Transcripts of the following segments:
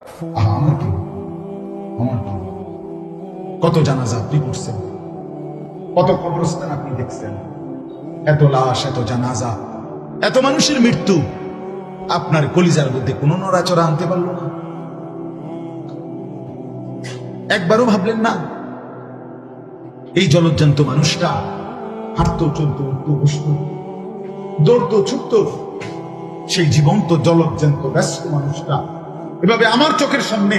আমার কি আমার কি কত জানাজা আপনি পড়ছেন, কত কবরস্থান আপনি দেখছেন, এত লাশ, এত জানাজা, এত মানুষের মৃত্যু, আপনার কলিজার মধ্যে কোন নড়াচড়া আনতে পারলো না? একবারও ভাবলেন না এই জলজ্জান্ত মানুষটা হাঁটতো, চলতো, উঠতো, বসতো, দৌড়তো, ছুটতো, সেই জীবন্ত জলজ্জান্ত ব্যস্ত মানুষটা এভাবে আমার চোখের সামনে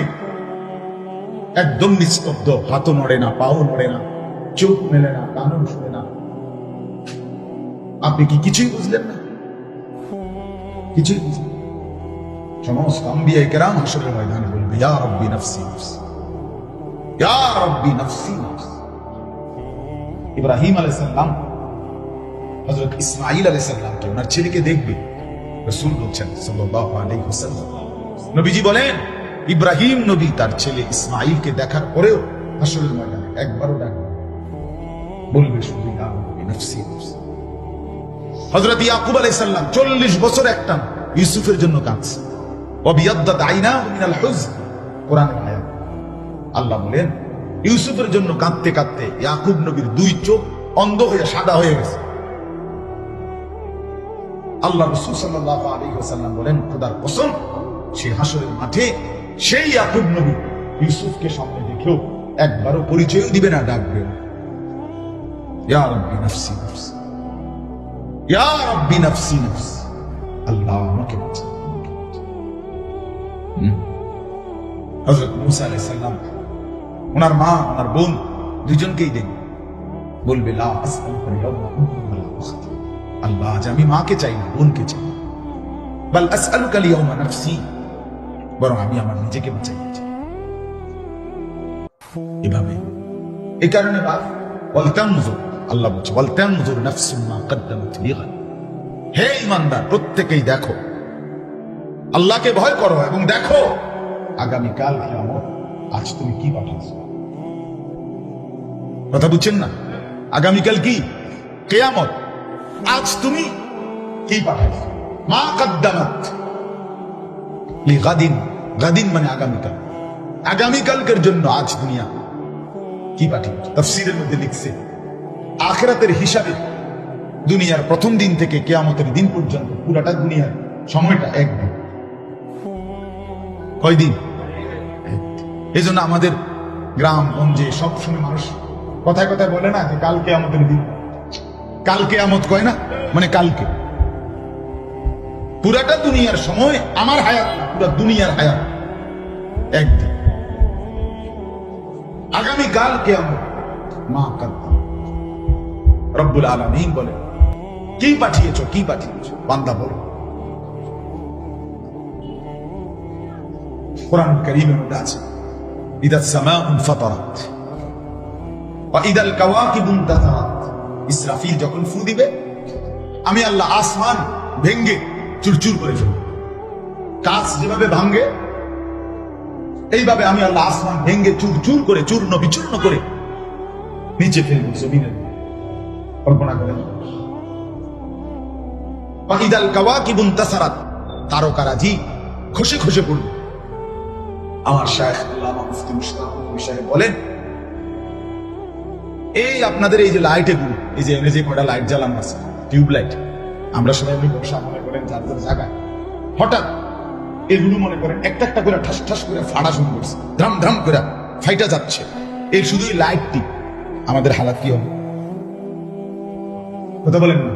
একদম নিস্তব্ধ, হাতও নড়ে না, পাও নড়ে না, চোখ মেলে না, কানও শুনে না। আপনি কি কিছুই বুঝলেন না? কিছুই বুঝলেন? সমস্ত আম্বিয়া কেরাম হাসরের ময়দানে বলবে, ইয়া রব্বি নফসি নফসি, ইয়া রব্বি নফসি নফসি। ইব্রাহিম আলাইহিস সালাম হযরত ইসমাঈল আলাইহিস সালামকে, ওনার ছেলেকে দেখবে, রাসূল বলছেন সাল্লাল্লাহু আলাইহি ওয়াসাল্লাম, নবীজি বলেন ইব্রাহিম নবী তার ছেলে ইসমাঈলকে দেখার পরেও হাসরের ময়দানে একবারও ডাকবে, বলবে শুধু ইয়া রব্বি নফসি নফসি। হযরত ইয়াকুব আলাইহিস সালাম 40 বছর একটানা ইউসুফের জন্য কাঁদছে, ওয়াবিয়াদ্দাত আইনাহু মিনাল হুজন, কোরআনের আয়াত। আল্লাহ বলেন ইউসুফের জন্য কাঁদতে কাঁদতে ইয়াকুব নবীর দুই চোখ অন্ধ হয়ে সাদা হয়ে গেছে। আল্লাহ রাসূল সাল্লাল্লাহু আলাইহি ওয়াসাল্লাম বলেন, খোদার কসম, সেই হাসরের মাঠে সেই ইয়াকুব নবী ইউসুফকে সামনে দেখেও একবারও পরিচয়ও দিবে না, ডাকবে ইয়া রাব্বি নফসি নফসি, ইয়া রাব্বি নফসি নফসি, আল্লাহ আমাকে বাঁচাও। হযরত মূসা আলাইহিস সালাম ওনার মা, ওনার বোন দুজনকেই দেখবে, বলবে লা আসআলুকা ইয়াওমা ওয়ালা উখতি, আল্লাহ আজ আমি মাকে চাই না, বোনকে চাই, বাল আসআলুকা ইয়াওমা নাফসি, বরং আমি আমার নিজেকে বাঁচাই চাই। এভাবে এই কারণে ওয়ালতানজুর, আল্লাহ বলছে ওয়ালতানজুর নাফসুম মা কদ্দামাত লিগাদ, হে ঈমানদার প্রত্যেকেই দেখো, আল্লাহকে ভয় করো এবং দেখো আগামী কাল কিয়ামত, আজ তুমি কি পাঠাচ্ছ। কথা বুঝছেন না? আগামীকাল কি কিয়ামত, আজ তুমি কি পাঠাচ্ছ। মা কদ্দামাত লিগাদিন, গাদিন মানে আগামীকাল, আগামীকালকের জন্য আজ দুনিয়া কি পাঠিয়েছ। তাফসীরের মধ্যে লিখছে আখিরাতের হিসাবে দুনিয়ার প্রথম দিন থেকে কিয়ামতের দিন পর্যন্ত পুরাটা দুনিয়ার সময়টা একদিন। কয়দিন? এই জন্য আমাদের গ্রাম গঞ্জে সবসময় মানুষ কথায় কথায় বলে না যে কালকে আমাদের দিন, কালকে আমত কয় না, মানে কালকে। পুরাটা দুনিয়ার সময় আমার হায়াত না, পুরা দুনিয়ার হায়াত একদিন। আগামীকাল কিয়ামত মা কদ্দাম, রব্বুল আলামিন বলে কি পাঠিয়েছ, কি পাঠিয়েছ, বান্দা বলো। কোরআন কারীমের মধ্যে আছে ইদাস সামাউ ফাতারাত ওয়া ইদাল কাওয়াকিবু ইনতাসারাত, ইসরাফিল যখন ফু দিবে আমি আল্লাহ আসমান ভেঙ্গে চুরচুর করে ফেলব। কাঁচ যেভাবে ভাঙে এইভাবে আমি আল্লাহ আসমান ভেঙ্গে চুরচুর করে, চূর্ণ বিচূর্ণ করে নিচে ফেলব জমিনের। কল্পনা করেন। ওয়া ইদাল কাওয়াকিবু ইনতাসারাত, তারকারাজি খসে খসে পড়বে। আমার শায়েখ আল্লামা মুফতি মুশতাক সাহেব বলেন, এই আপনাদের এই যে লাইট, এগুলো এই যে এনে যে কয়টা লাইট জ্বালানো আছে, টিউব লাইট, আমরা সবাই বসা মনে করেন যার যার জায়গায়, হঠাৎ এগুলো মনে করেন একটা একটা করে ঠাস ঠাস করে ফাড়া শুরু করছে, ধাম ধাম করে ফাইটা যাচ্ছে। এই শুধুই লাইটটি, আমাদের হালাত কি হবে? কথা বলেন না?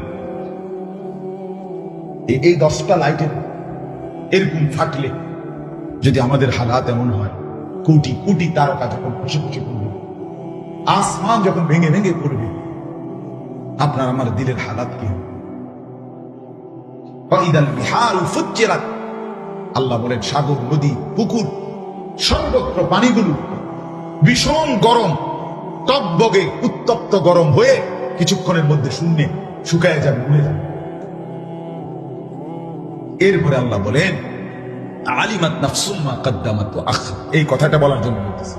এই 10টা লাইটের এরকম ফাটলে যদি আমাদের হালাত এমন হয়, কোটি কোটি তারকা যখন খুশি খুশি পড়বে, আসমান যখন ভেঙে ভেঙে পড়বে, আপনার আমার দিলের হালাত কি হবে? আল্লাহ বলেন সাগর, নদী, পুকুর, সর্বত্র পানিগুলো ভীষণ গরম, টকবগে উত্তপ্ত গরম হয়ে কিছুক্ষণের মধ্যে শূন্যে শুকায় যাবে, মরে যাবে। এরপরে আল্লাহ বলেন আলিমাত নাফসুম মা কদ্দামাত ওয়া আখর, এই কথাটা বলার জন্য বলতেছে।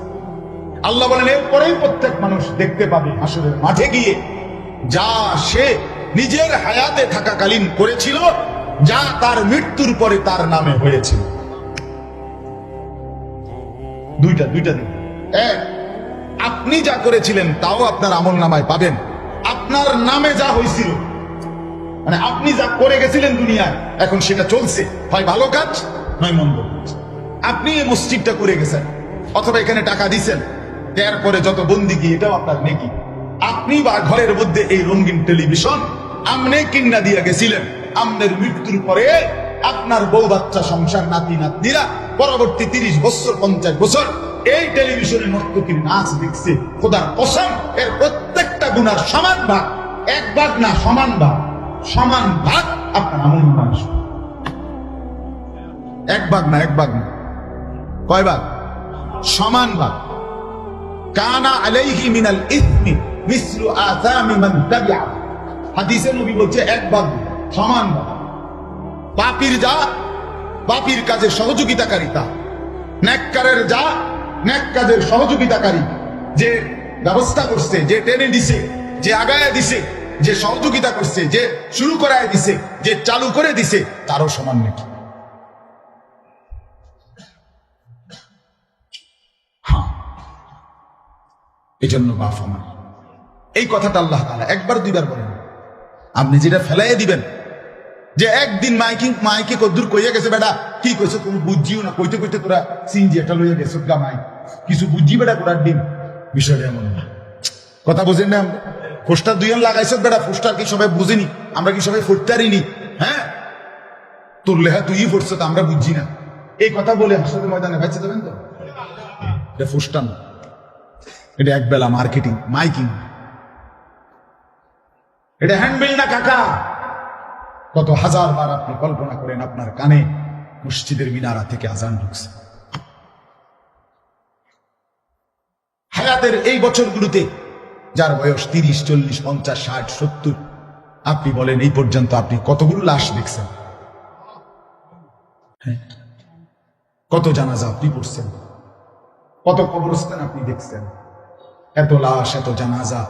আল্লাহ বলেন এরপরেই প্রত্যেক মানুষ দেখতে পাবে হাসরের মাঠে গিয়ে যা সে নিজের হায়াতে থাকাকালীন করেছিল, যা তার মৃত্যুর পরে তার নামে হয়েছিল। দুইটা দিন। এক, আপনি যা করেছিলেন তাও আপনার আমল নামায় পাবেন। আপনার নামে যা হয়েছিল, মানে আপনি যা করে গেছিলেন দুনিয়ায়, এখন সেটা চলছে, হয় ভালো কাজ নয় মন্দ কাজ। আপনি এই মসজিদটা করে গেছেন, অথবা এখানে টাকা দিছেন, এরপরে যত বন্দিগি, এটাও আপনার নেকি। আপনি বা ঘরের মধ্যে এই রঙিন টেলিভিশন আমনে কিন্না দিয়ে গেছিলেন, আমনের মৃত্যুর পরে আপনার বউ বাচ্চা সংসার নাতি নাতনিরা পরবর্তী 30 বছর 50 বছর এই টেলিভিশনের নর্তকীর নাচ দেখছে। খোদার কসম, এর প্রত্যেকটা গুনার সমান ভাগ, এক ভাগ না, সমান ভাগ, সমান ভাগ আপনার আমল নামায়। এক ভাগ না, কয় ভাগ? সমান ভাগ। কানা আলাইহি মিনাল ইসমি মিসলু আসামি মান তাবিআ। হাদিসে নবী বলছে এক ভাগ, সমান ভাগ। পাপীর যা, পাপীর কাজে সহযোগিতাকারিতা, নেককারের যা, নেক কাজের সহযোগিতাকারী, যে ব্যবস্থা করছে, যে টেনে দিছে, যে আগায় দিছে, যে সহযোগিতা করছে, যে শুরু করায় দিছে, যে চালু করে দিছে, তারও সমান নাকি? হ্যাঁ, এই জন্য বাপ আমার, এই কথাটা আল্লাহ তাআলা একবার দুইবার বলেন। আপনি যেটা ফেলাইয়া দিবেন, যে একদিন মাইকে কদ্দুর কইয়া গেছে, বেটা কি কইছে তুমি বুঝিও না, কইতে কইতে তোরা সিনজি একটা লইয়া গেছো গা, মাইক কিছু বুঝি বেটা কোটার দিন। বিষয়টা এমন না, কথা বুঝেন না? পোস্টার দুইজন লাগাইছ বেটা, পোস্টার কি সবাই বুঝিনি? আমরা কি সবাই ফুটতারিনি? হ্যাঁ, তোর লেহা তুই ফুটছ তো আমরা বুঝছি না, এই কথা বলে হাসপাতাল ময়দানে ভাইছে দেবেন তো? এটা পোস্টার না, এটা একবেলা মার্কেটিং, মাইকিং, এটা হ্যান্ডবিল না কাকা। কত হাজার বার আপনি কল্পনা করেন আপনার কানে মসজিদের মিনারা থেকে আজান ঢুকছে। হায়াতের এই বছরগুলোতে যার বয়স 30, 40, 50, 60, 70, আপনি বলেন এই পর্যন্ত আপনি কতগুলো লাশ দেখছেন? হ্যাঁ, কত জানাজা আপনি পড়ছেন? কত কবরস্থান আপনি দেখছেন? এত লাশ, এত জানাজা,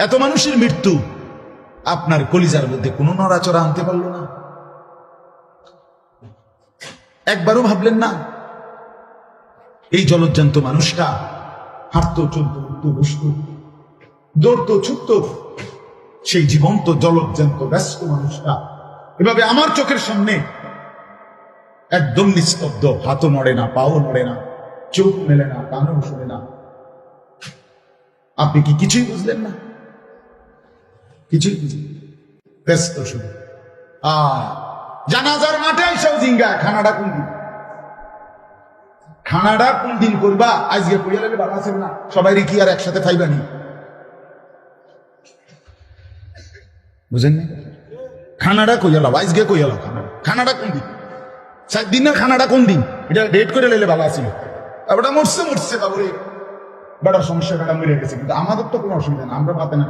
এত মানুষের মৃত্যু, আপনার কলিজার মধ্যে কোনো নড়াচড়া আনতে পারল না? একবারও ভাবলেন না এই জলজ্জান্ত মানুষটা হাঁটতো, চলতো, উঠতো, বসতো, দৌড়তো, ছুটতো, সেই জীবন্ত জলজ্জান্ত ব্যস্ত মানুষটা এভাবে আমার চোখের সামনে একদম নিস্তব্ধ, হাতও নড়ে না, পাও নড়ে না, চোখ মেলে না, কানও শোনে না। আপনি কি কিছুই বুঝলেন না? কিছুই বুঝলেন, ব্যস্ত শুধু। জানাজার মাঠে এসেও জিঙ্গা, খানাটা কোন দিন, খানাটা কোন দিন করবা? আজকে কইয়া লাগে ভালো আছেন না, সবাই কি আর একসাথে খাইবানি? বুঝেন না? খানাটা কইয়া লাও, আজকে কইয়া লাও, খানাটা কোন দিন, 7 দিনের খানাটা কোন দিন, এটা ডেট করে লেলে ভালো আছিল। ওটা মরছে বাবুরে, বেটার সমস্যা, বেটা মরে গেছে, কিন্তু আমাদের তো কোনো অসুবিধা না, আমরা পাতে না।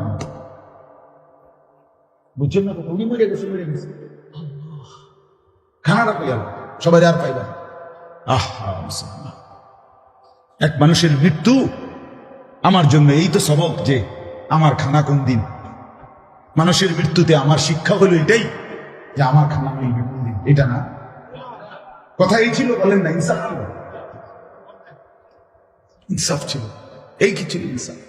বুঝছেন না? উনি মরে গেছে, খানাটা কইয়া লাও, সবাই আর পাইবা। এক মানুষের মৃত্যু আমার জন্য এই তো সবক যে আমার খানা কোন দিন। মানুষের মৃত্যুতে আমার শিক্ষা হলো এটাই যে আমার খানা মিলবে কোন দিন, এটা না। কথা এই ছিল, বলেন না? ইনসাফ ছিল, ইনসাফ ছিল, এই কি ছিল? ইনসাফ।